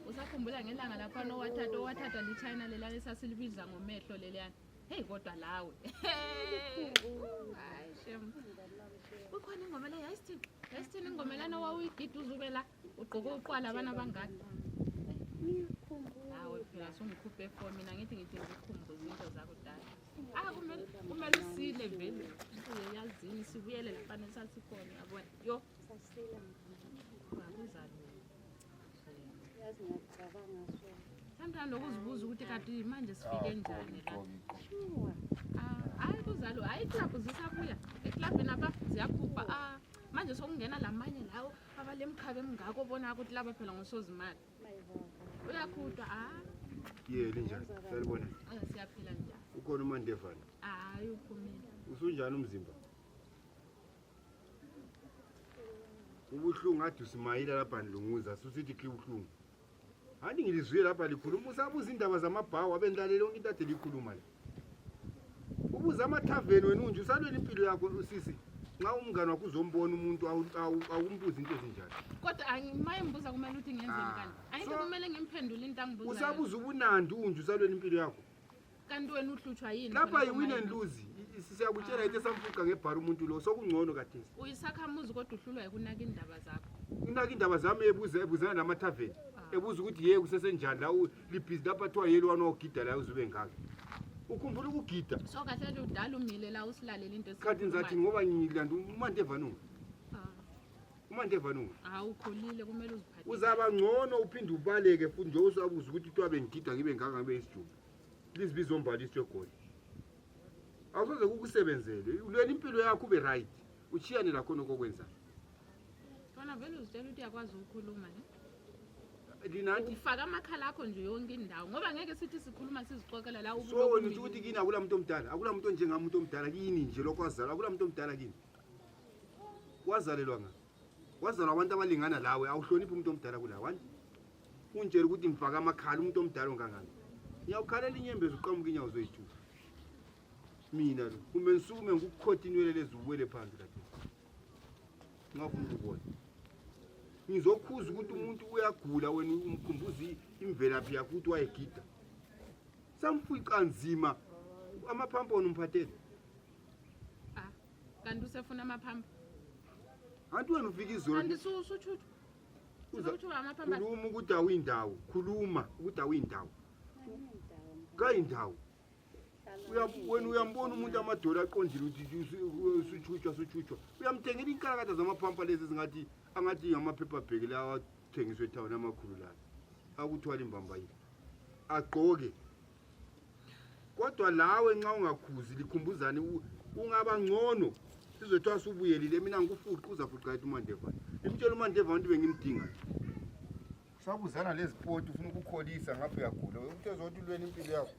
Usakhumbula ngelanga lapha owathatha liChina lelana esasilibiza ngomehlo leliyana. Hey kodwa lawe. Hayi shem. Ukhona ingoma le yayisithini ingoma lana wawuyigida uzubela ugqoke uqwala abana abangaka. Hawe phela sungikhuphe efoni mina ngithi ngikhumbuza into zakudala. Kumele usile vele. Uyazini sibuyele lapha nesasikhona yabona. Yo. Yazi ngiyacabanga so. Sometimes lokuzibuza ukuthi kanti manje sifike njani la. Hayi kuzalo, hayi club zisabuya. Eclub napha ziyakhupha. Manje sokungena lamanye lawo abalemkhabe emingako bona ukuthi laba phela ngosozimali. Uyakhutha yeli njani salibona siyaphila njani ukhona uMandevana hayi uphumile usunjani umzimba ubuhlungu ade usimayila lapha ndilunguza susithi kubuhlungu hani ngilizwe lapha likhuluma usabuza indaba zamabhawu abendlalele yonke into ade likhuluma la ubuza amathaveni wena unje usalwela impilo yakho usisi nxa umngane wakho uzombona umuntu awumbuza into ezinjani kodwa angimayembuza kumele uthi ngenzeni kanti ayikho kumele ngimphendule into angibuza usabuza ubunandi unje usalwela impilo yakho kanti wena uhlutshwa yini lapha yiwin and lose siyakutshela into esamfuqa ngebhara umuntu lo sokungcono kathesi uyisakhamuzi kodwa uhlulwa yikunaka indaba zakho unaka indaba zami ebuzana namathaveni ebuza ukuthi yeke kusesenjani la libhizi lapha thiwa yelo wanogida la uzube ngaka ukhumbula ukugida so kahle udala umile la usilalela into esikhathi ngizathi ngoba ngilanda uMandevana uMandevana ukhulile kumele uziphathe uzaba ngcono uphinde ubaleke futhi nje usabuza ukuthi thiwa bengigida ngibe ngaka ngibe isijubu please bizombaliswe goli awusoze kukusebenzele ulwela impilo yakho ube right uchiyane la khona kokwenza bona vele uzitshela ukuthi yakwazi ukukhuluma ne linathi ufaka amakhala akho nje yonke indawo ngoba ngeke sithi sikhuluma sizixoxela la ubulo so wena ukuthi kini akula muntu omdala akula muntu njengami umuntu omdala kini nje lokwazala akula muntu omdala kini wazalelwa nga wazalwa abantu abalingana lawe awuhloniphi umuntu omdala kula wanti unjela ukuthi ngifaka amakhala umuntu omdala ongangani ngiyawukhalela inyembezi uqhamuka inyawo zoyithuka mina lo kumbe nsukume ngukukhotinwele lezi uwele phansi lapha ngafuna ukubona ngizokhuza ukuthi umuntu uyagula wena umkhumbuzi imvelaphi yakho ukuthi wayegida samfuqa nzima amaphampo umphathele kanti usefuna amaphampo anti wena ufika izolo kanti usuthuthu uzothula amaphampo khuluma ukuthi awuyindawo khuluma ukuthi awuyindawo kayindawo wena uyambona umuntu amadola aqondile ukuthi suthutshwa uyamthengela inkalakatha zamaphampa lezi zingathi angathi ngamaphepha bheki lawa athengiswe ethawini amakhulu la akuthwala imbamba yini agqoke kodwa lawe nxa ungakhuzi likhumbuzane ungaba ngcono sizothiwa subuyelile mina ngikufuqa uzafuqa ethi uMandevana imtshela uMandevana ukuthi bengimdinga sabuzana lezi sport ufuna ukukholisa ngapha uyagula uthi uzothi ulwena impilo yakho